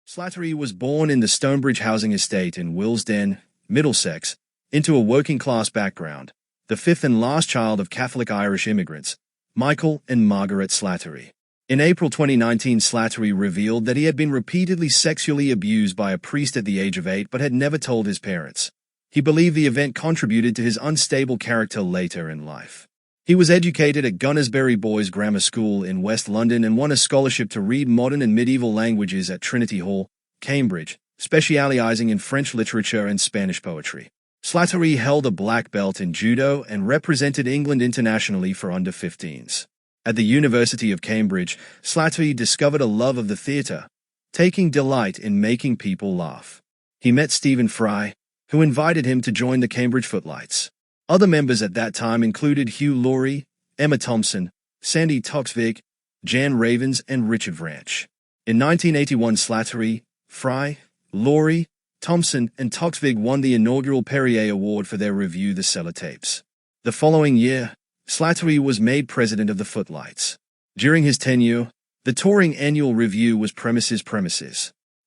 Slattery was born in the Stonebridge housing estate in Willesden, Middlesex, into a working-class background, the fifth and last child of Catholic Irish immigrants, Michael and Margaret Slattery. In April 2019, Slattery revealed that he had been repeatedly sexually abused by a priest at the age of 8 but had never told his parents. He believed the event contributed to his unstable character later in life. He was educated at Gunnersbury Boys Grammar School in West London and won a scholarship to read modern and medieval languages at Trinity Hall, Cambridge, specializing in French literature and Spanish poetry. Slattery held a black belt in judo and represented England internationally for under-15s. At the University of Cambridge, Slattery discovered a love of the theatre, taking delight in making people laugh. He met Stephen Fry, who invited him to join the Cambridge Footlights. Other members at that time included Hugh Laurie, Emma Thompson, Sandy Toksvig, Jan Ravens, and Richard Vranch. In 1981, Slattery, Fry, Laurie, Thompson, and Toksvig won the inaugural Perrier Award for their review The Cellar Tapes. The following year, Slattery was made president of the Footlights. During his tenure, the touring annual review was Premises.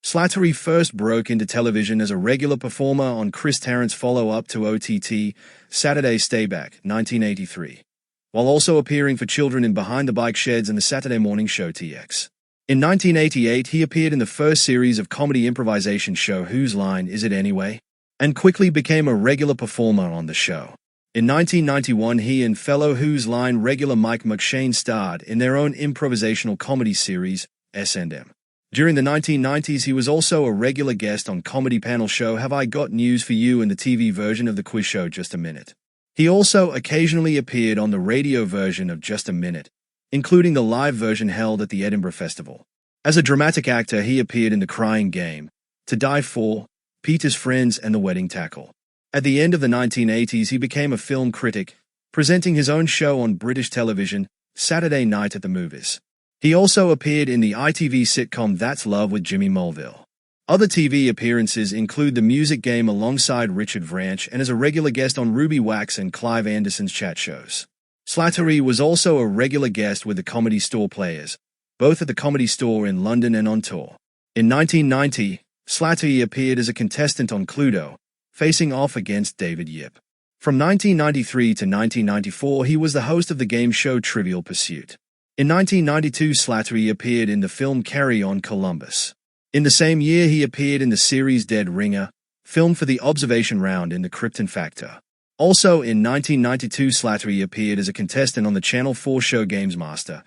Slattery first broke into television as a regular performer on Chris Tarrant's follow-up to OTT, Saturday Stay Back, 1983, while also appearing for children in Behind the Bike Sheds and the Saturday morning show TX. In 1988, he appeared in the first series of comedy improvisation show Whose Line Is It Anyway? And quickly became a regular performer on the show. In 1991, he and fellow Whose Line regular Mike McShane starred in their own improvisational comedy series, S&M. During the 1990s, he was also a regular guest on comedy panel show Have I Got News for You and the TV version of the quiz show Just a Minute. He also occasionally appeared on the radio version of Just a Minute, including the live version held at the Edinburgh Festival. As a dramatic actor, he appeared in The Crying Game, To Die For, Peter's Friends, and The Wedding Tackle. At the end of the 1980s, he became a film critic, presenting his own show on British television, Saturday Night at the Movies. He also appeared in the ITV sitcom That's Love with Jimmy Mulville. Other TV appearances include The Music Game alongside Richard Vranch and as a regular guest on Ruby Wax and Clive Anderson's chat shows. Slattery was also a regular guest with the Comedy Store Players, both at the Comedy Store in London and on tour. In 1990, Slattery appeared as a contestant on Cluedo, facing off against David Yip. From 1993 to 1994, he was the host of the game show Trivial Pursuit. In 1992, Slattery appeared in the film Carry On Columbus. In the same year, he appeared in the series Dead Ringer, filmed for the observation round in the Krypton Factor. Also in 1992, Slattery appeared as a contestant on the Channel 4 show Games Master,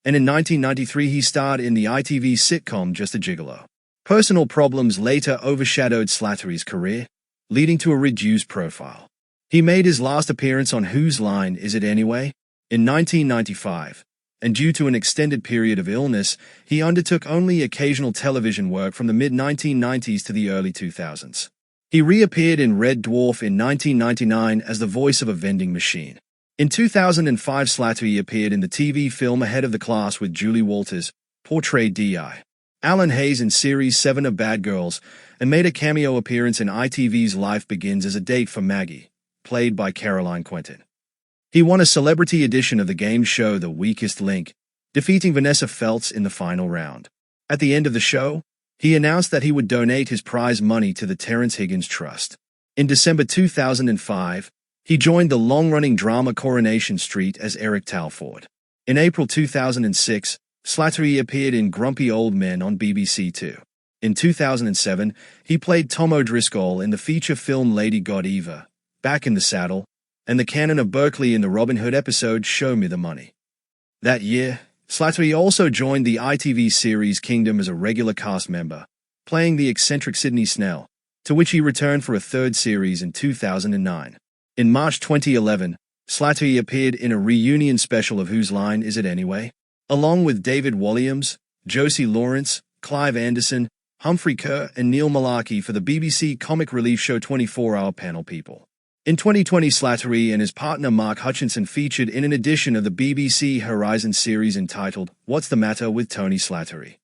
and in 1993 he starred in the ITV sitcom Just a Gigolo. Personal problems later overshadowed Slattery's career, leading to a reduced profile. He made his last appearance on Whose Line Is It Anyway? In 1995. And due to an extended period of illness, he undertook only occasional television work from the mid-1990s to the early 2000s. He reappeared in Red Dwarf in 1999 as the voice of a vending machine. In 2005, Slattery appeared in the TV film Ahead of the Class with Julie Walters, portrayed D.I. Alan Hayes in Series 7 of Bad Girls, and made a cameo appearance in ITV's Life Begins as a date for Maggie, played by Caroline Quentin. He won a celebrity edition of the game show The Weakest Link, defeating Vanessa Feltz in the final round. At the end of the show, he announced that he would donate his prize money to the Terrence Higgins Trust. In December 2005, he joined the long-running drama Coronation Street as Eric Talford. In April 2006, Slattery appeared in Grumpy Old Men on BBC Two. In 2007, he played Tom O'Driscoll in the feature film Lady Godiva, Back in the Saddle, and the Canon of Berkeley in the Robin Hood episode Show Me the Money. That year, Slattery also joined the ITV series Kingdom as a regular cast member, playing the eccentric Sidney Snell, to which he returned for a third series in 2009. In March 2011, Slattery appeared in a reunion special of Whose Line Is It Anyway? Along with David Walliams, Josie Lawrence, Clive Anderson, Humphrey Kerr, and Neil Malarkey for the BBC comic relief show 24-Hour Panel People. In 2020, Slattery and his partner Mark Hutchinson featured in an edition of the BBC Horizon series entitled What's the Matter with Tony Slattery?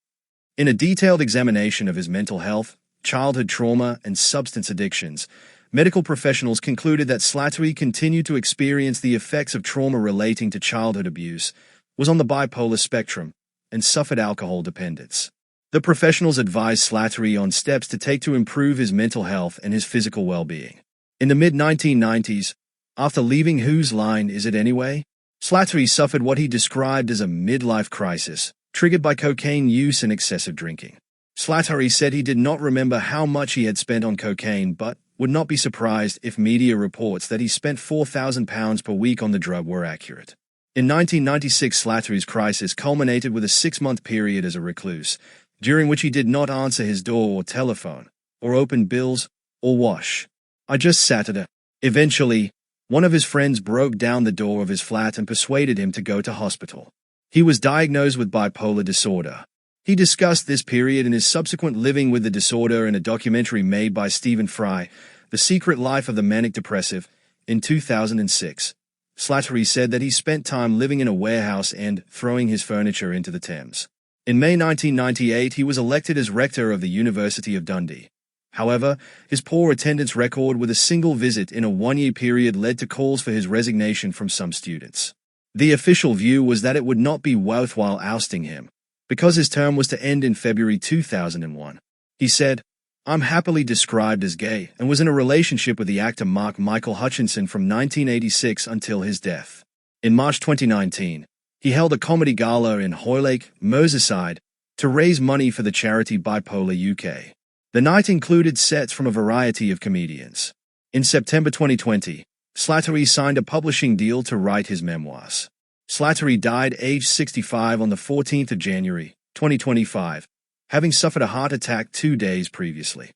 In a detailed examination of his mental health, childhood trauma, and substance addictions, medical professionals concluded that Slattery continued to experience the effects of trauma relating to childhood abuse, was on the bipolar spectrum, and suffered alcohol dependence. The professionals advised Slattery on steps to take to improve his mental health and his physical well-being. In the mid-1990s, after leaving Whose Line Is It Anyway?, Slattery suffered what he described as a midlife crisis, triggered by cocaine use and excessive drinking. Slattery said he did not remember how much he had spent on cocaine but would not be surprised if media reports that he spent £4,000 per week on the drug were accurate. In 1996, Slattery's crisis culminated with a 6-month period as a recluse, during which he did not answer his door or telephone, or open bills, or wash. I just sat at it. Eventually, one of his friends broke down the door of his flat and persuaded him to go to hospital. He was diagnosed with bipolar disorder. He discussed this period and his subsequent living with the disorder in a documentary made by Stephen Fry, The Secret Life of the Manic Depressive, in 2006. Slattery said that he spent time living in a warehouse and throwing his furniture into the Thames. In May 1998, he was elected as rector of the University of Dundee. However, his poor attendance record with a single visit in a 1-year period led to calls for his resignation from some students. The official view was that it would not be worthwhile ousting him, because his term was to end in February 2001. He said, "I'm happily described as gay and was in a relationship with the actor Mark Michael Hutchinson from 1986 until his death." In March 2019, he held a comedy gala in Hoylake, Merseyside, to raise money for the charity Bipolar UK. The night included sets from a variety of comedians. In September 2020, Slattery signed a publishing deal to write his memoirs. Slattery died aged 65 on the 14th of January, 2025, having suffered a heart attack 2 days previously.